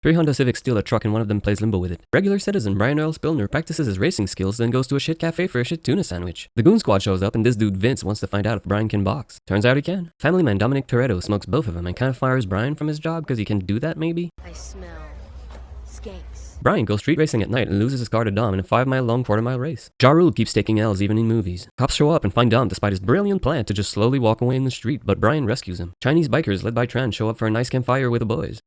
Three Honda Civics steal a truck and one of them plays limbo with it. Regular citizen Brian Earl Spillner practices his racing skills, then goes to a shit cafe for a shit tuna sandwich. The goon squad shows up and this dude Vince wants to find out if Brian can box. Turns out he can. Family man Dominic Toretto smokes both of them and kind of fires Brian from his job because he can do that maybe? I smell skanks. Brian goes street racing at night and loses his car to Dom in a 5-mile long quarter-mile race. Ja Rule keeps taking L's even in movies. Cops show up and find Dom despite his brilliant plan to just slowly walk away in the street, but Brian rescues him. Chinese bikers led by Tran show up for a nice campfire with the boys.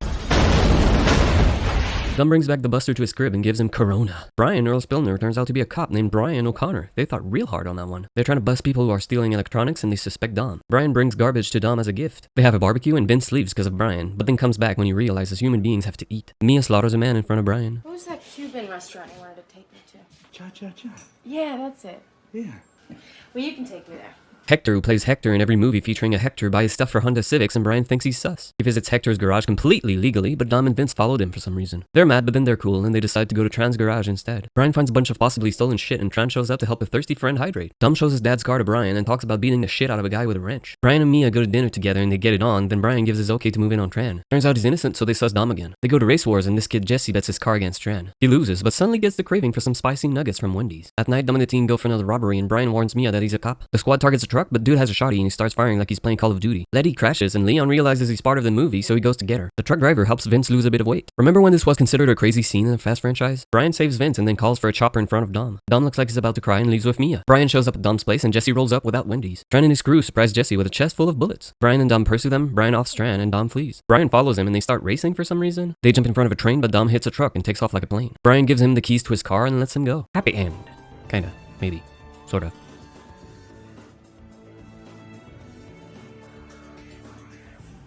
Dom brings back the buster to his crib and gives him Corona. Brian Earl Spillner turns out to be a cop named Brian O'Connor. They thought real hard on that one. They're trying to bust people who are stealing electronics and they suspect Dom. Brian brings garbage to Dom as a gift. They have a barbecue and Vince leaves because of Brian, but then comes back when he realizes human beings have to eat. Mia slaughters a man in front of Brian. What was that Cuban restaurant you wanted to take me to? Cha-cha-cha. Yeah, that's it. Yeah. Well, you can take me there. Hector, who plays Hector in every movie featuring a Hector, buys stuff for Honda Civics and Brian thinks he's sus. He visits Hector's garage completely legally, but Dom and Vince followed him for some reason. They're mad, but then they're cool, and they decide to go to Tran's garage instead. Brian finds a bunch of possibly stolen shit, and Tran shows up to help a thirsty friend hydrate. Dom shows his dad's car to Brian and talks about beating the shit out of a guy with a wrench. Brian and Mia go to dinner together and they get it on, then Brian gives his okay to move in on Tran. Turns out he's innocent, so they suss Dom again. They go to race wars, and this kid Jesse bets his car against Tran. He loses, but suddenly gets the craving for some spicy nuggets from Wendy's. At night, Dom and the team go for another robbery, and Brian warns Mia that he's a cop. The squad targets a truck, but dude has a shotty and he starts firing like he's playing Call of Duty. Letty crashes and Leon realizes he's part of the movie, so he goes to get her. The truck driver helps Vince lose a bit of weight. Remember when this was considered a crazy scene in the Fast franchise? Brian saves Vince and then calls for a chopper in front of Dom. Dom looks like he's about to cry and leaves with Mia. Brian shows up at Dom's place and Jesse rolls up without Wendy's. Tran and his crew surprise Jesse with a chest full of bullets. Brian and Dom pursue them, Brian offs Tran and Dom flees. Brian follows him and they start racing for some reason. They jump in front of a train but Dom hits a truck and takes off like a plane. Brian gives him the keys to his car and lets him go. Happy end. Kinda. Maybe. Sorta.